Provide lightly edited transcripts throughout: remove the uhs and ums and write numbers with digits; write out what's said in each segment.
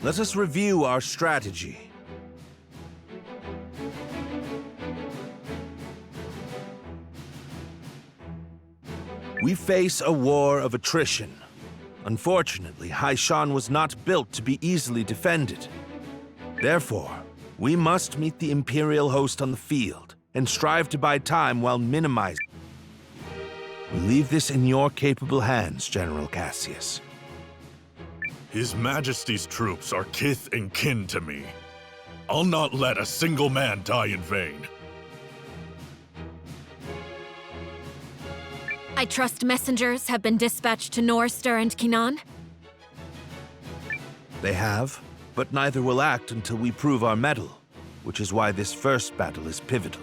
Let us review our strategy. We face a war of attrition. Unfortunately, Haishan was not built to be easily defended. Therefore, we must meet the Imperial host on the field and strive to buy time while minimizing. We leave this in your capable hands, General Cassius. His Majesty's troops are kith and kin to me. I'll not let a single man die in vain. I trust messengers have been dispatched to Norster and Kinan? They have, but neither will act until we prove our mettle, which is why this first battle is pivotal.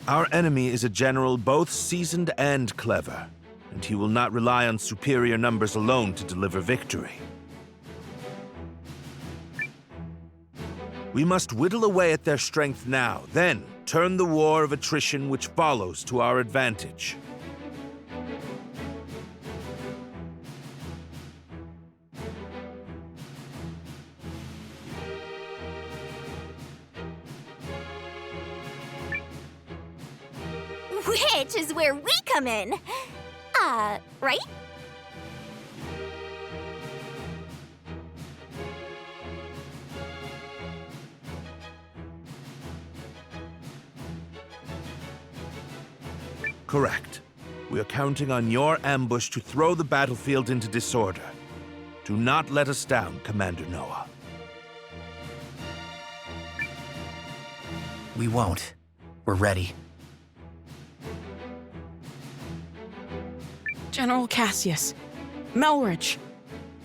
Our enemy is a general both seasoned and clever, and he will not rely on superior numbers alone to deliver victory. We must whittle away at their strength now, then turn the war of attrition which follows to our advantage. Which is where we come in. Right? Correct. We are counting on your ambush to throw the battlefield into disorder. Do not let us down, Commander Noah. We won't. We're ready. General Cassius, Melridge,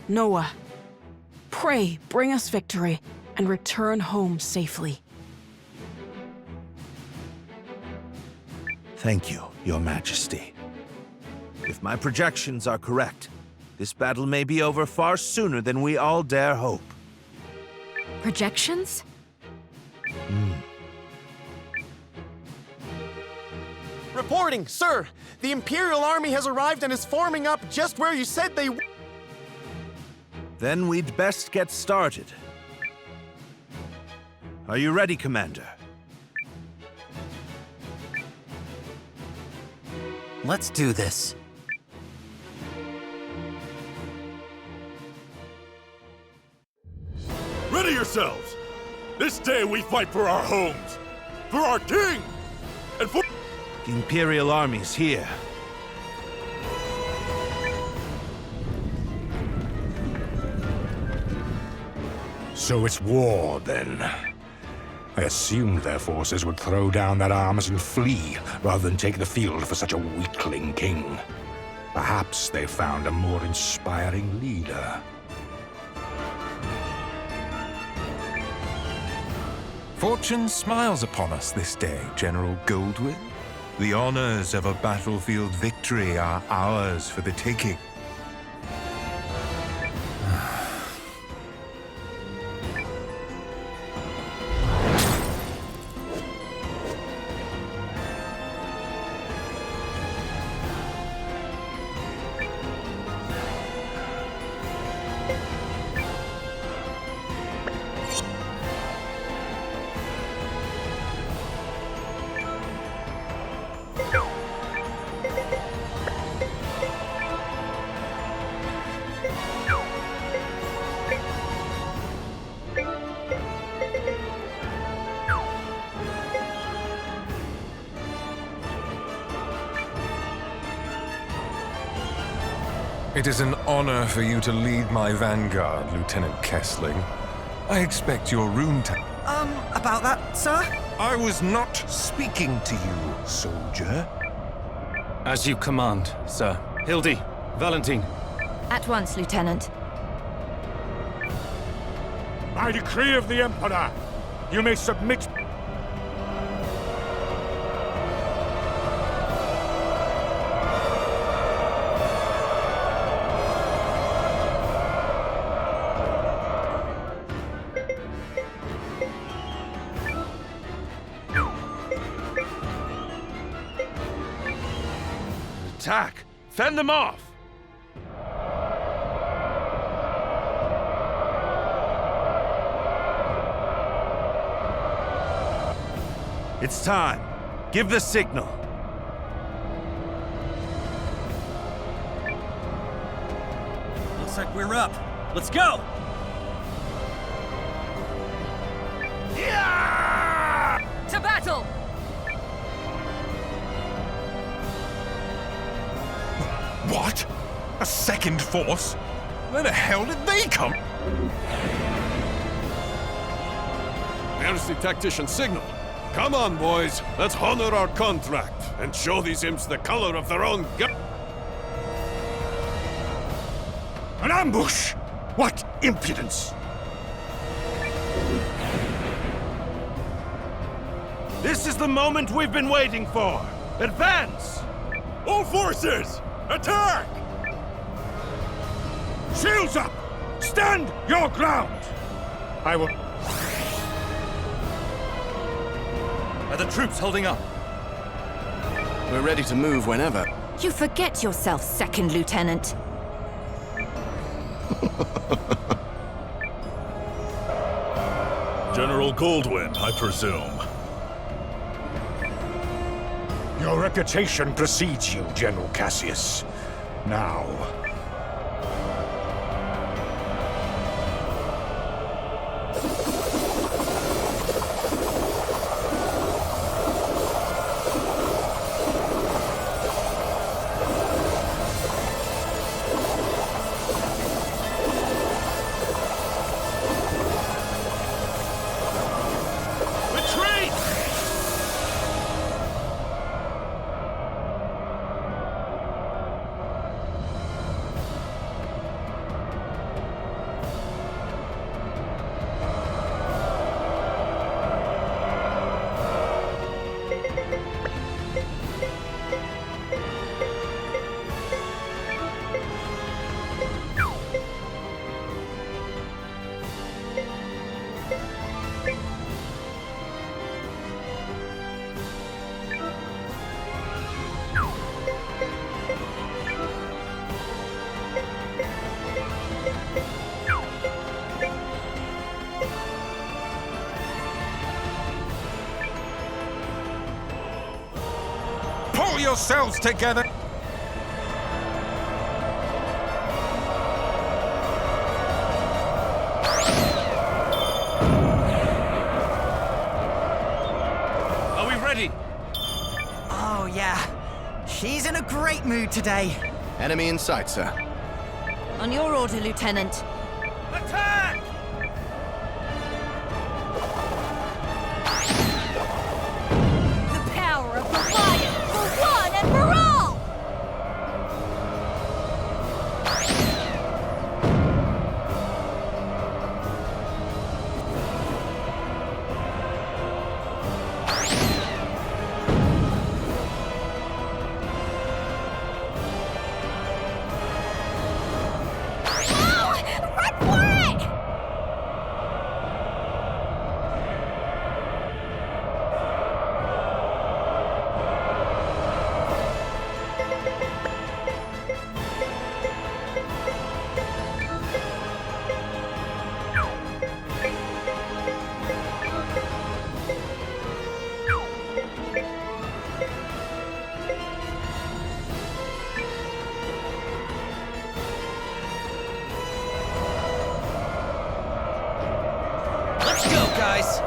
Noah, pray bring us victory and return home safely. Thank you, Your Majesty. If my projections are correct, this battle may be over far sooner than we all dare hope. Projections? Reporting, sir! The Imperial Army has arrived and is forming up just where you said they would. Then we'd best get started. Are you ready, Commander? Let's do this. Ready yourselves! This day we fight for our homes, for our king, and for... The Imperial Army's here. So it's war, then. I assumed their forces would throw down their arms and flee, rather than take the field for such a weakling king. Perhaps they found a more inspiring leader. Fortune smiles upon us this day, General Goldwyn. The honors of a battlefield victory are ours for the taking. It is an honor for you to lead my vanguard, Lieutenant Kessling. I expect your rune About that, sir? I was not speaking to you, soldier. As you command, sir. Hildy, Valentine. At once, Lieutenant. By decree of the Emperor, you may submit. attack! Fend them off! It's time. Give the signal. Looks like we're up. Let's go! To battle! What? A second force? Where the hell did they come? There's the tactician's signal. Come on, boys. Let's honor our contract and show these imps the color of their own gut. An ambush! What impudence! This is the moment we've been waiting for! Advance! All forces! Attack! Shields up! Stand your ground! I will... Are the troops holding up? We're ready to move whenever. You forget yourself, Second Lieutenant. General Goldwyn, I presume. Your reputation precedes you, General Cassius. Now... Pull yourselves together! Are we ready? Oh, yeah. She's in a great mood today. Enemy in sight, sir. On your order, Lieutenant. Attack! The power of the lion, for one and for all! Run for it! Let's go, guys!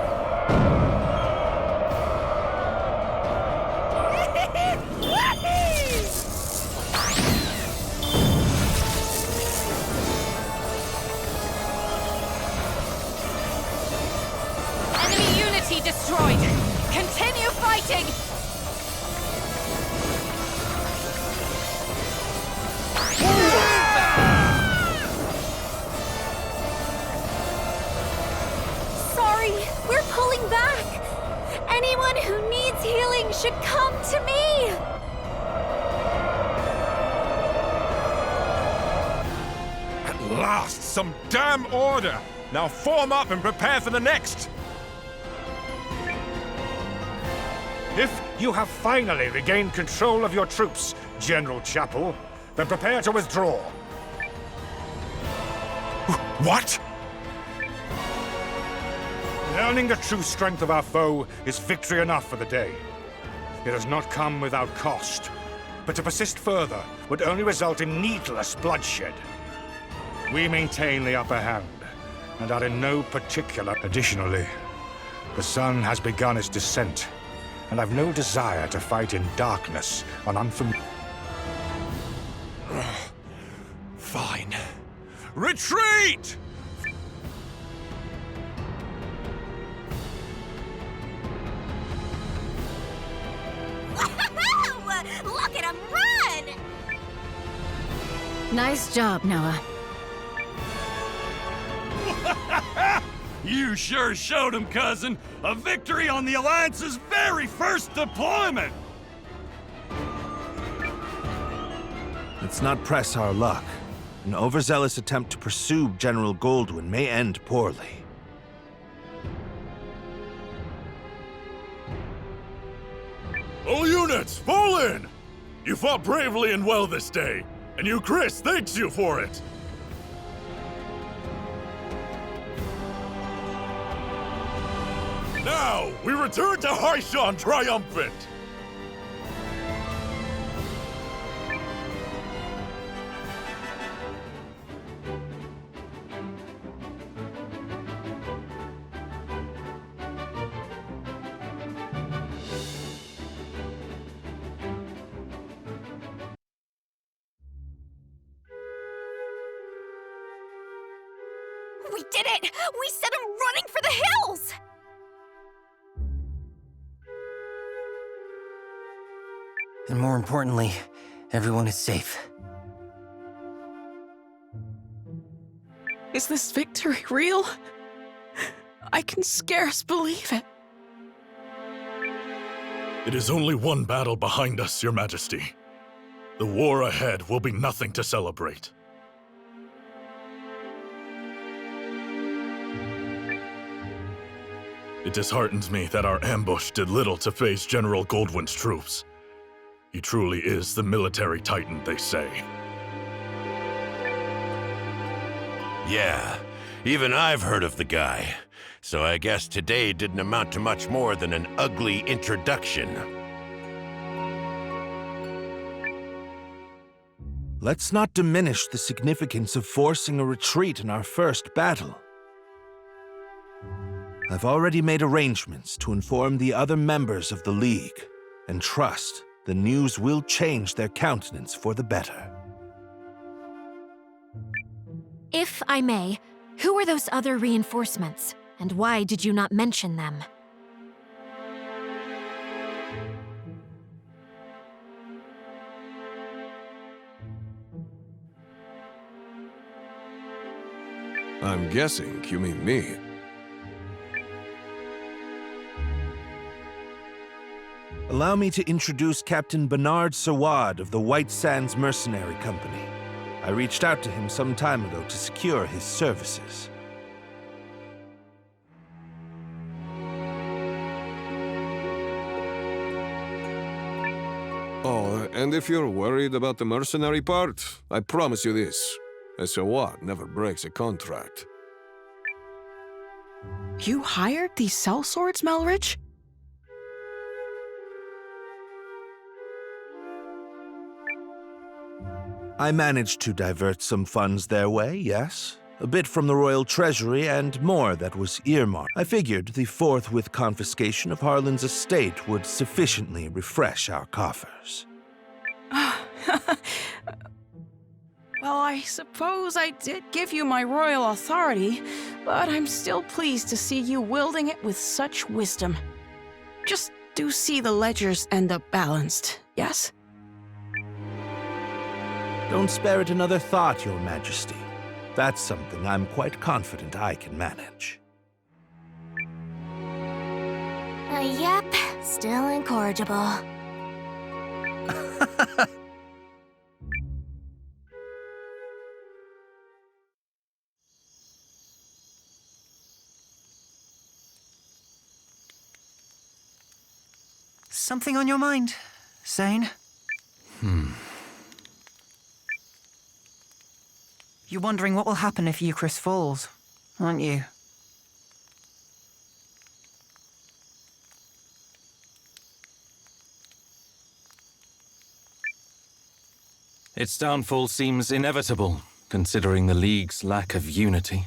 Enemy unity destroyed! Continue fighting! Sorry, we're pulling back. Anyone who needs healing should come to me. At last, some damn order! Now form up and prepare for the next! If you have finally regained control of your troops, General Chapel, then prepare to withdraw. What? Learning the true strength of our foe is victory enough for the day. It has not come without cost, but to persist further would only result in needless bloodshed. We maintain the upper hand, and are in no particular... Additionally, the sun has begun its descent, and I've no desire to fight in darkness on unfamiliar... Fine. Retreat! Look at him run! Nice job, Noah. You sure showed him, cousin. A victory on the Alliance's very first deployment! Let's not press our luck. An overzealous attempt to pursue General Goldwyn may end poorly. All units, fall in! You fought bravely and well this day, and you, Chris, thanks you for it! Now, we return to Haishan triumphant! We did it! We sent him running for the hills! And more importantly, everyone is safe. Is this victory real? I can scarce believe it. It is only one battle behind us, Your Majesty. The war ahead will be nothing to celebrate. It disheartens me that our ambush did little to phase General Goldwyn's troops. He truly is the military titan, they say. Yeah, even I've heard of the guy. So I guess today didn't amount to much more than an ugly introduction. Let's not diminish the significance of forcing a retreat in our first battle. I've already made arrangements to inform the other members of the League, and trust the news will change their countenance for the better. If I may, who are those other reinforcements, and why did you not mention them? I'm guessing you mean me. Allow me to introduce Captain Bernard Sawad of the White Sands Mercenary Company. I reached out to him some time ago to secure his services. Oh, and if you're worried about the mercenary part, I promise you this. A Sawad never breaks a contract. You hired these sellswords, Melridge? I managed to divert some funds their way, yes. A bit from the royal treasury and more that was earmarked. I figured the forthwith confiscation of Harlan's estate would sufficiently refresh our coffers. Well, I suppose I did give you my royal authority, but I'm still pleased to see you wielding it with such wisdom. Just do see the ledgers end up balanced, yes? Don't spare it another thought, Your Majesty. That's something I'm quite confident I can manage. Yep, still incorrigible. Something on your mind, Zane? You're wondering what will happen if Eucharist falls, aren't you? Its downfall seems inevitable, considering the League's lack of unity.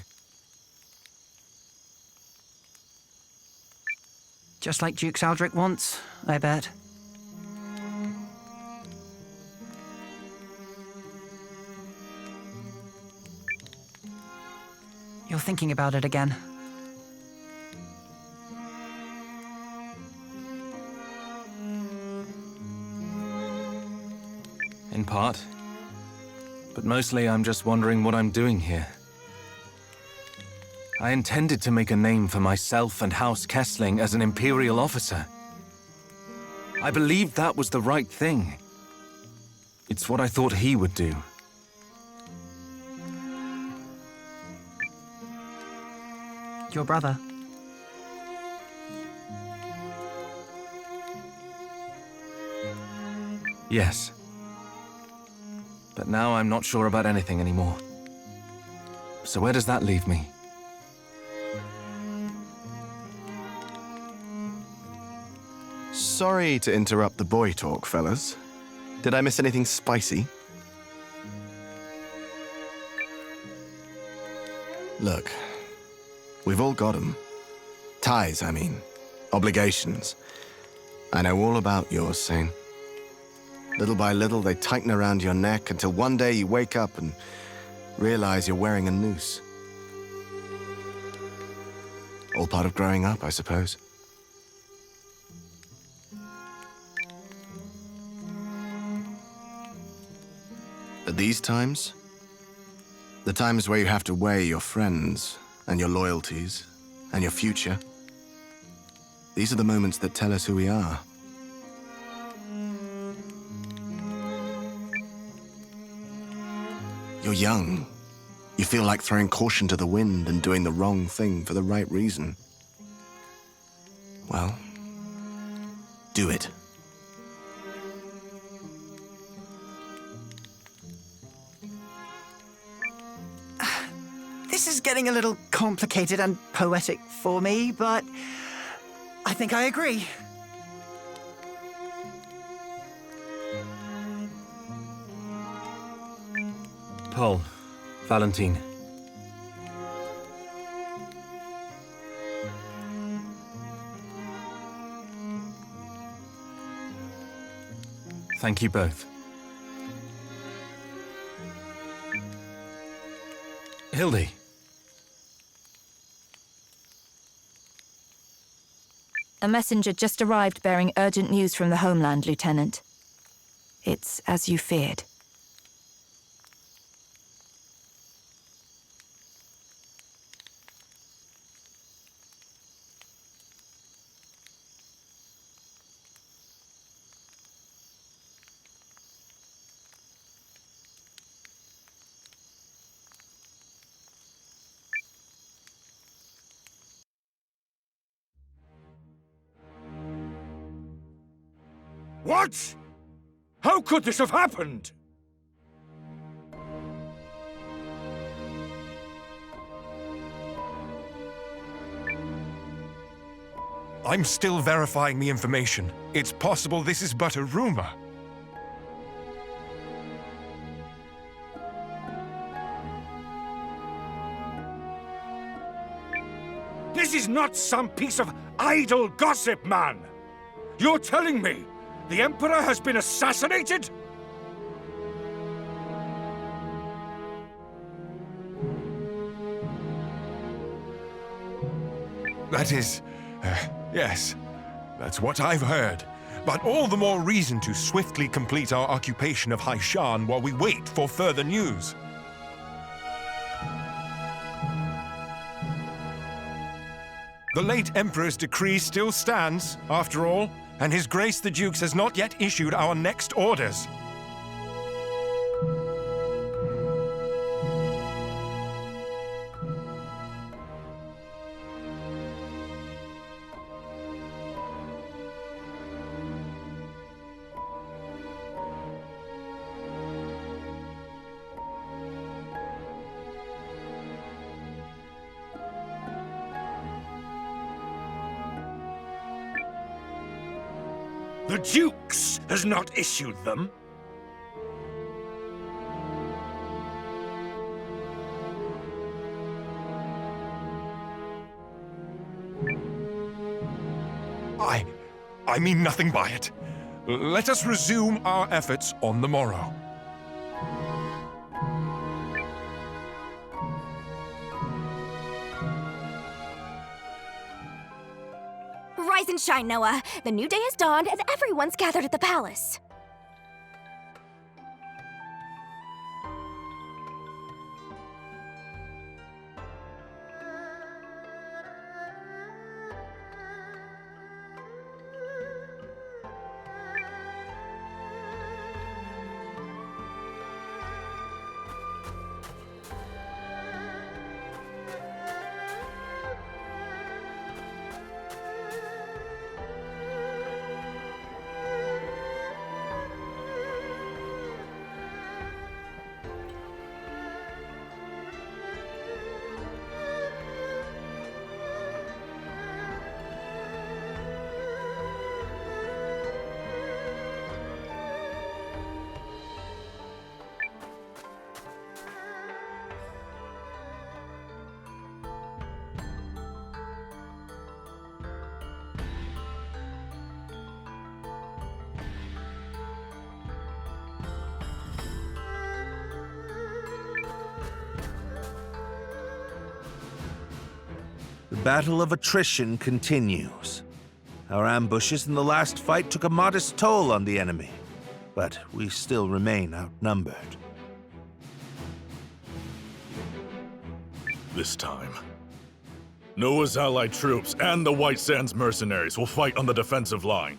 Just like Duke Saldric wants, I bet. You're thinking about it again. In part. But mostly I'm just wondering what I'm doing here. I intended to make a name for myself and House Kessling as an Imperial officer. I believed that was the right thing. It's what I thought he would do. Your brother. Yes. But now I'm not sure about anything anymore. So where does that leave me? Sorry to interrupt the boy talk, fellas. Did I miss anything spicy? Look, we've all got 'em. Ties, I mean. Obligations. I know all about yours, Zane. Little by little, they tighten around your neck until one day you wake up and realize you're wearing a noose. All part of growing up, I suppose. At these times, the times where you have to weigh your friends and your loyalties and your future, these are the moments that tell us who we are. You're young. You feel like throwing caution to the wind and doing the wrong thing for the right reason. Well, do it. This is getting a little complicated and poetic for me, but I think I agree. Paul, Valentine. Thank you both. Hildy. A messenger just arrived bearing urgent news from the homeland, Lieutenant. It's as you feared. What? How could this have happened? I'm still verifying the information. It's possible this is but a rumor. This is not some piece of idle gossip, man! You're telling me the Emperor has been assassinated? That is... yes, that's what I've heard. But all the more reason to swiftly complete our occupation of Haishan while we wait for further news. The late Emperor's decree still stands, after all, and His Grace the Dukes has not yet issued our next orders. The Dukes has not issued them? I mean nothing by it. Let us resume our efforts on the morrow. Rise and shine, Noah. The new day has dawned and everyone's gathered at the palace. The battle of attrition continues. Our ambushes in the last fight took a modest toll on the enemy, but we still remain outnumbered. This time, Noah's allied troops and the White Sands mercenaries will fight on the defensive line.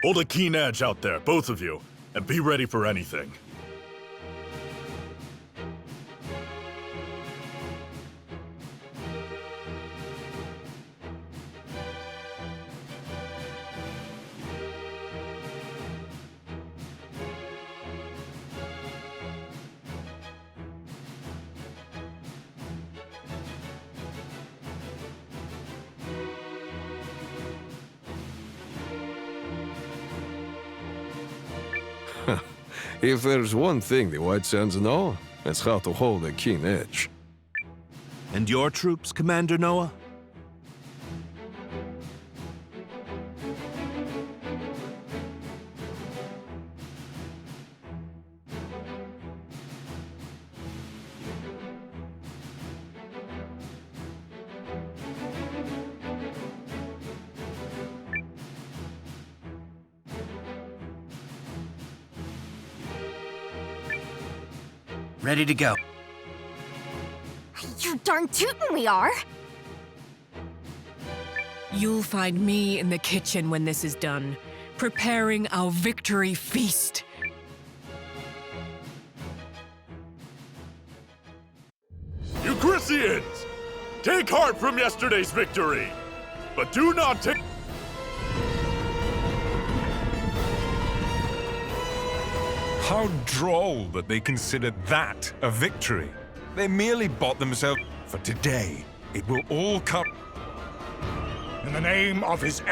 Hold a keen edge out there, both of you, and be ready for anything. If there's one thing the White Sands know, it's how to hold a keen edge. And your troops, Commander Noah? Ready to go. You darn tootin' we are! You'll find me in the kitchen when this is done, preparing our victory feast. Eucrisians! Take heart from yesterday's victory, but do not take... How droll that they considered that a victory. They merely bought themselves... For today, it will all come... In the name of his...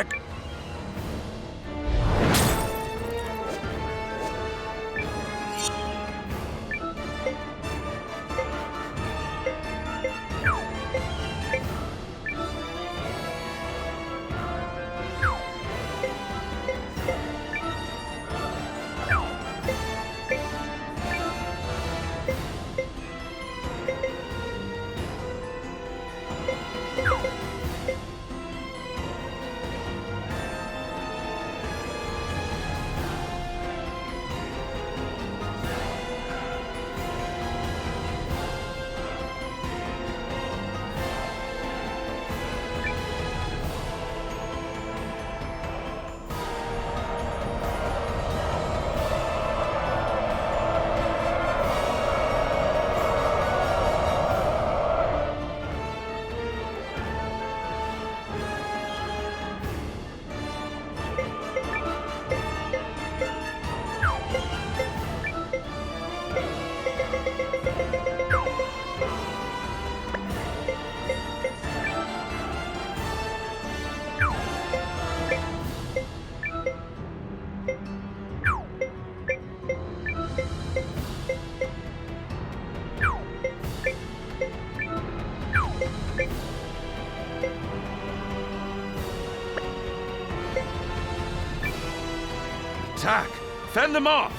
attack! Fend them off!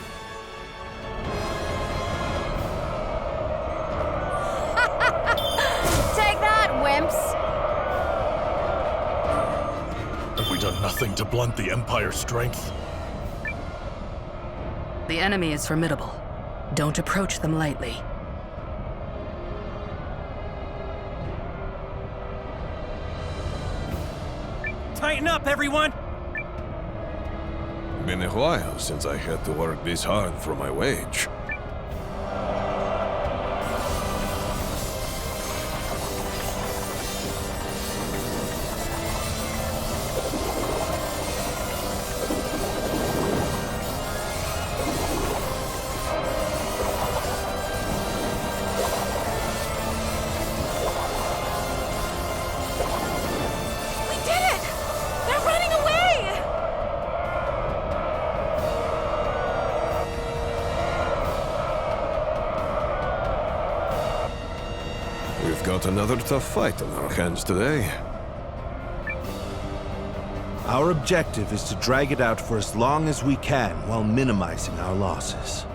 Take that, wimps! Have we done nothing to blunt the Empire's strength? The enemy is formidable. Don't approach them lightly. Tighten up, everyone! Been a while since I had to work this hard for my wage. We've got another tough fight on our hands today. Our objective is to drag it out for as long as we can while minimizing our losses.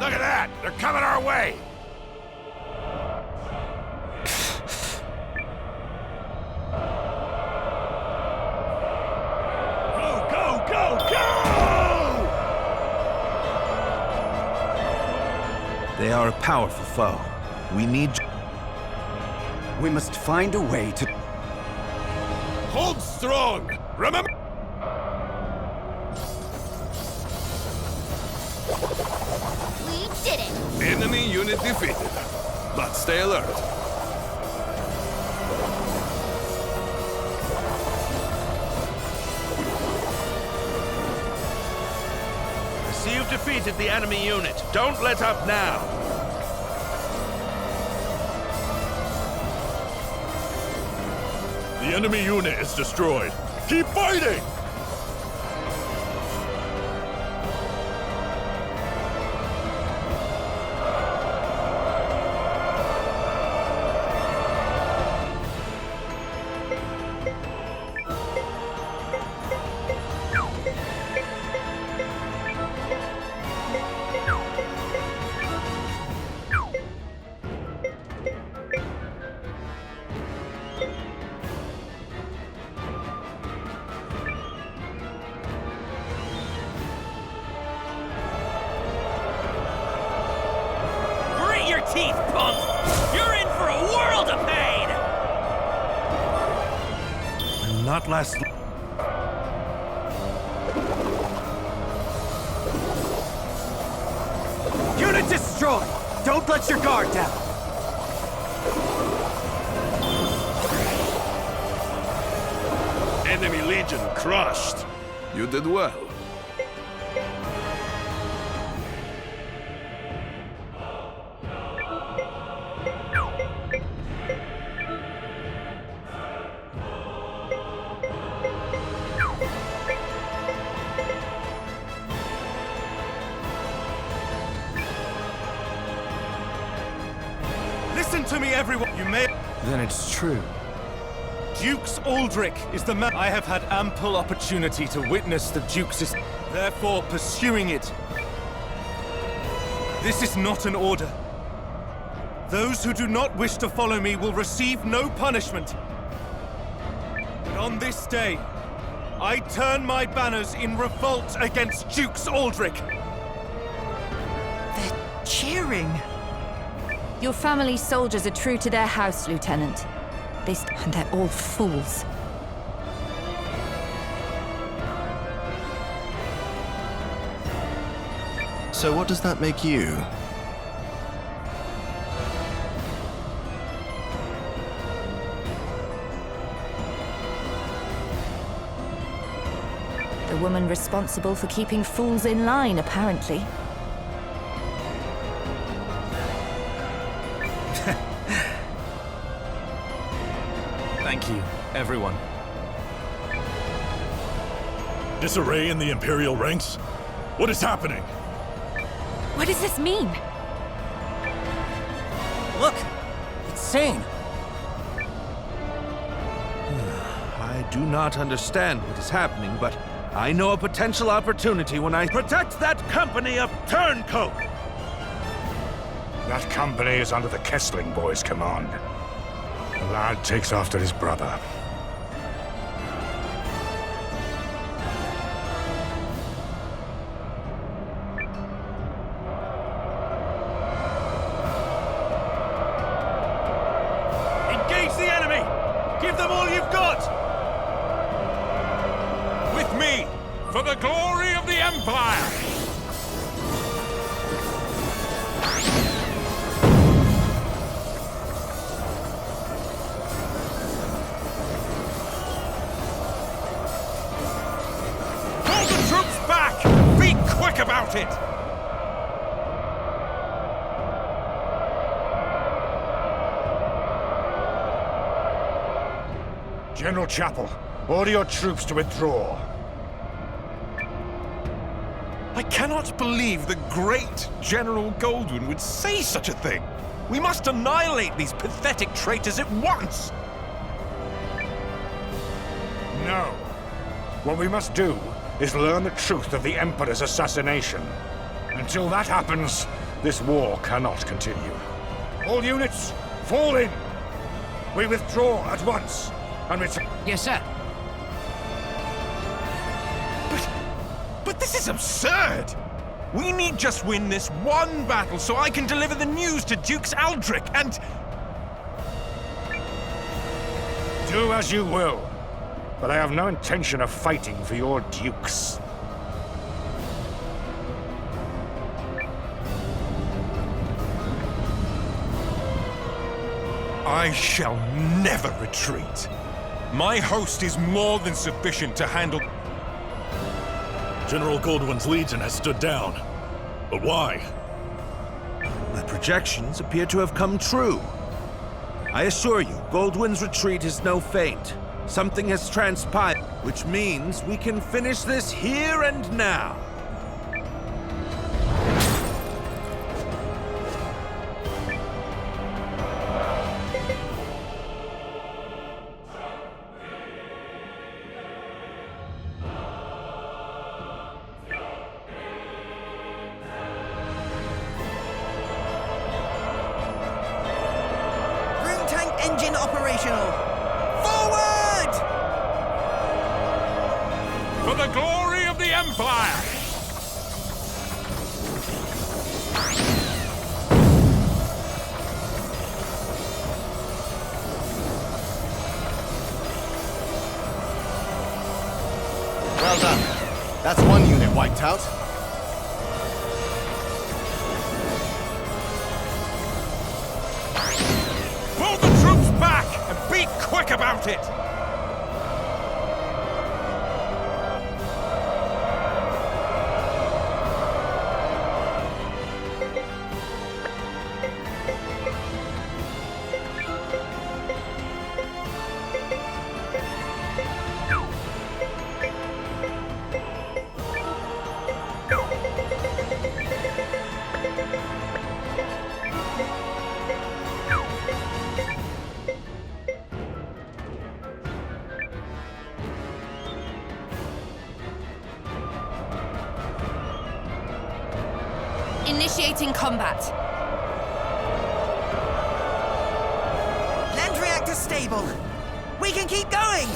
Look at that! They're coming our way! Go, go, go, go! They are a powerful foe. We need... We must find a way to... Hold strong! Remember... We did it! Enemy unit defeated. But stay alert. I see you've defeated the enemy unit. Don't let up now. The enemy unit is destroyed. Keep fighting! Grit your teeth, punk! You're in for a world of pain! Will not last... Unit destroyed! Don't let your guard down! Enemy legion crushed. You did well. Listen to me, everyone! You may... Then it's true. Duke's Aldrich is the man. I have had ample opportunity to witness the Duke's... Therefore, pursuing it. This is not an order. Those who do not wish to follow me will receive no punishment. But on this day, I turn my banners in revolt against Duke's Aldrich. They're cheering. Your family's soldiers are true to their house, Lieutenant. And they're all fools. So what does that make you? The The woman responsible for keeping fools in line, apparently. Thank you, everyone. Disarray in the Imperial ranks? What is happening? What does this mean? Look! It's Sane! I do not understand what is happening, but I know a potential opportunity when I protect that company of turncoat! That company is under the Kessling boys' command. The lad takes after his brother. Engage the enemy! Give them all you've got! With me, for the glory of the Empire! Call the troops back! Be quick about it! General Chapel, order your troops to withdraw. I cannot believe the great General Goldwyn would say such a thing. We must annihilate these pathetic traitors at once! No. What we must do is learn the truth of the Emperor's assassination. Until that happens, this war cannot continue. All units, fall in! We withdraw at once, and return. Yes, sir. But this is absurd! We need just win this one battle so I can deliver the news to Dukes Aldrich and... Do as you will, but I have no intention of fighting for your dukes. I shall never retreat. My host is more than sufficient to handle... General Goldwyn's legion has stood down. But why? The projections appear to have come true. I assure you, Goldwyn's retreat is no feint. Something has transpired, which means we can finish this here and now. Engine operational! Forward! For the glory of the Empire! Well done. That's one unit wiped out. Pull the troops back and be quick about it! Initiating combat. Land reactor stable. We can keep going!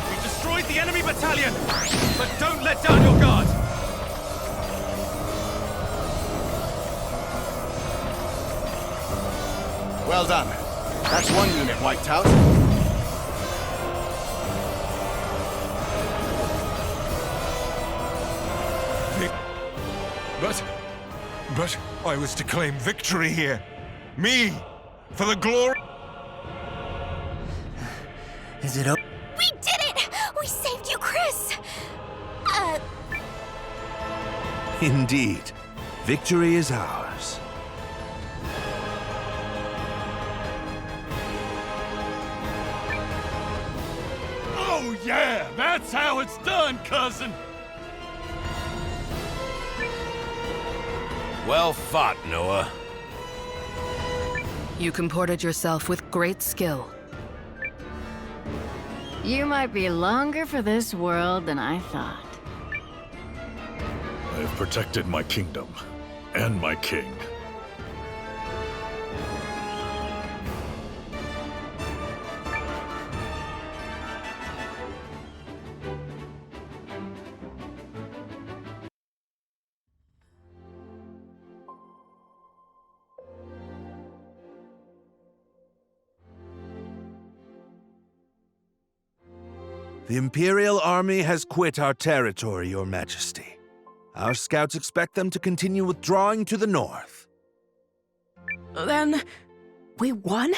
We've destroyed the enemy battalion, but don't let down your guard! Well done. That's one unit wiped out. But I was to claim victory here. Me! For the glory... Is it over? We did it! We saved you, Chris! Indeed, victory is ours. Oh yeah, that's how it's done, cousin! Well fought, Noah. You comported yourself with great skill. You might be longer for this world than I thought. I have protected my kingdom and my king. The Imperial Army has quit our territory, Your Majesty. Our scouts expect them to continue withdrawing to the north. Then, we won?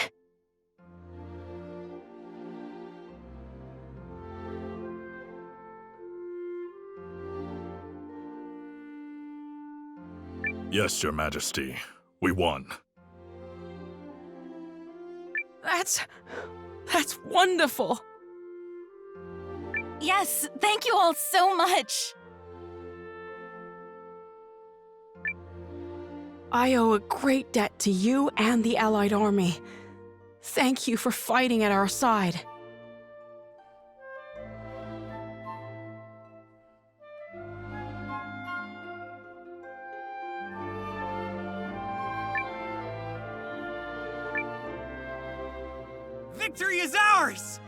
Yes, Your Majesty. We won. That's wonderful. Yes, thank you all so much. I owe a great debt to you and the Allied Army. Thank you for fighting at our side. Victory is ours!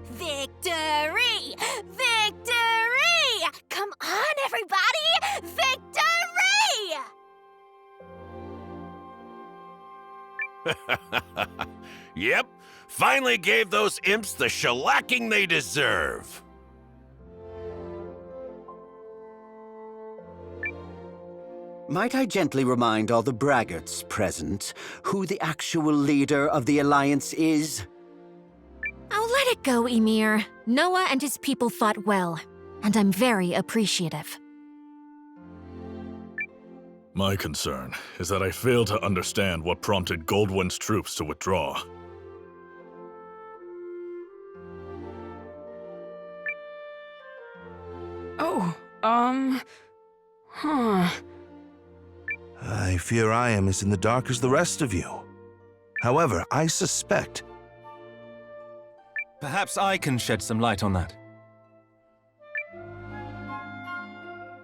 Victory! Victory! Come on, everybody! Victory! Yep, finally gave those imps the shellacking they deserve. Might I gently remind all the braggarts present who the actual leader of the Alliance is? Oh, let it go, Ymir. Noah and his people fought well, and I'm very appreciative. My concern is that I fail to understand what prompted Goldwyn's troops to withdraw. I fear I am as in the dark as the rest of you. However, I suspect... Perhaps I can shed some light on that.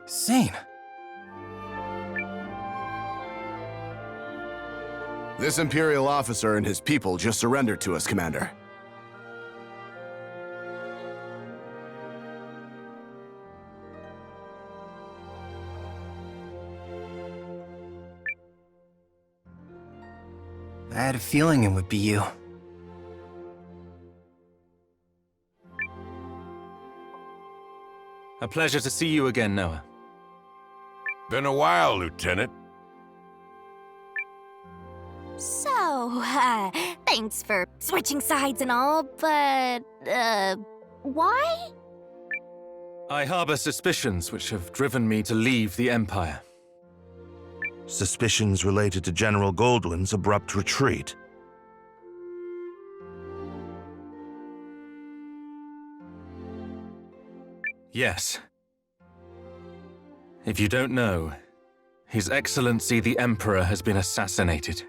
Zane. This Imperial officer and his people just surrendered to us, Commander. I had a feeling it would be you. A pleasure to see you again, Noah. Been a while, Lieutenant. So, thanks for switching sides and all, but, why? I harbor suspicions which have driven me to leave the Empire. Suspicions related to General Goldwyn's abrupt retreat. Yes. If you don't know, His Excellency the Emperor has been assassinated.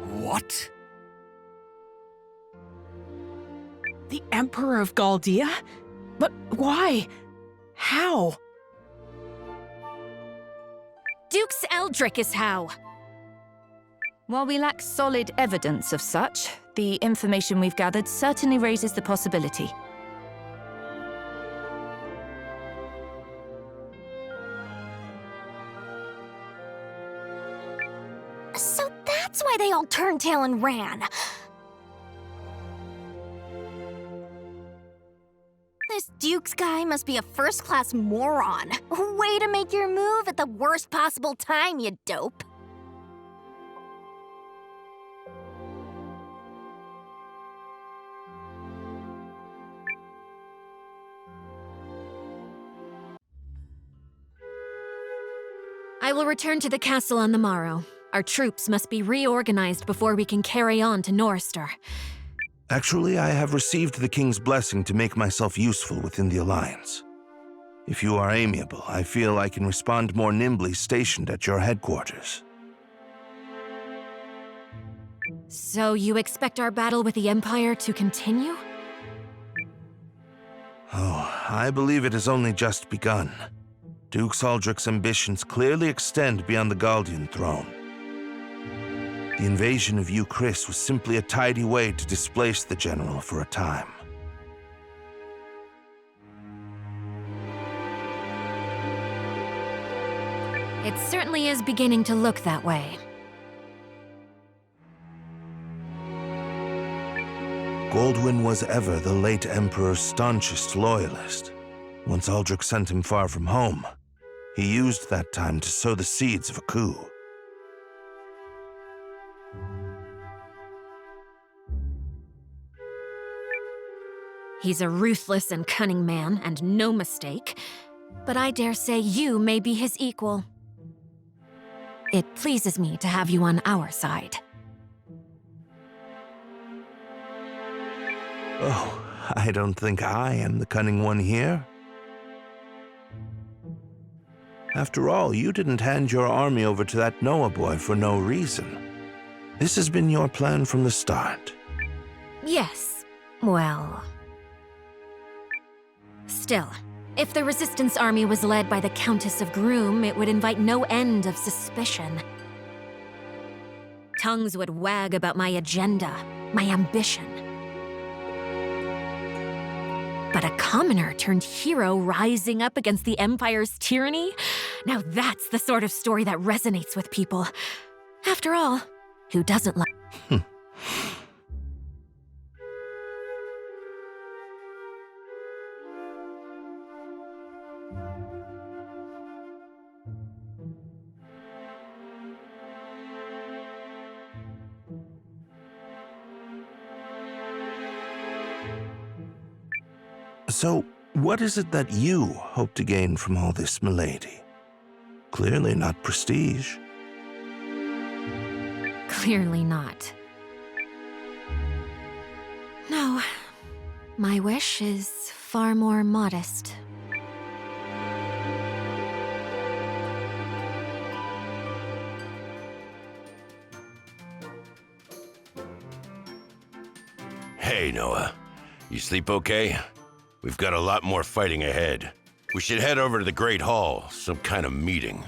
What? The Emperor of Galdea? But why? How? Dukes Eldrick is how. While we lack solid evidence of such, the information we've gathered certainly raises the possibility. So that's why they all turned tail and ran. This Dukes guy must be a first-class moron. Way to make your move at the worst possible time, you dope. I will return to the castle on the morrow. Our troops must be reorganized before we can carry on to Norrister. Actually, I have received the King's blessing to make myself useful within the Alliance. If you are amiable, I feel I can respond more nimbly stationed at your headquarters. So you expect our battle with the Empire to continue? Oh, I believe it has only just begun. Duke Saldric's ambitions clearly extend beyond the Galdian throne. The invasion of Chris was simply a tidy way to displace the general for a time. It certainly is beginning to look that way. Goldwyn was ever the late Emperor's staunchest loyalist. Once Aldrich sent him far from home, he used that time to sow the seeds of a coup. He's a ruthless and cunning man, and no mistake. But I dare say you may be his equal. It pleases me to have you on our side. Oh, I don't think I am the cunning one here. After all, you didn't hand your army over to that Noah boy for no reason. This has been your plan from the start. Yes. Well... Still, if the Resistance army was led by the Countess of Groom, it would invite no end of suspicion. Tongues would wag about my agenda, my ambition. But a commoner turned hero rising up against the Empire's tyranny? Now that's the sort of story that resonates with people. After all, who doesn't like... So, what is it that you hope to gain from all this, milady? Clearly not prestige. Clearly not. No, my wish is far more modest. Hey, Noah. You sleep okay? We've got a lot more fighting ahead. We should head over to the Great Hall, some kind of meeting.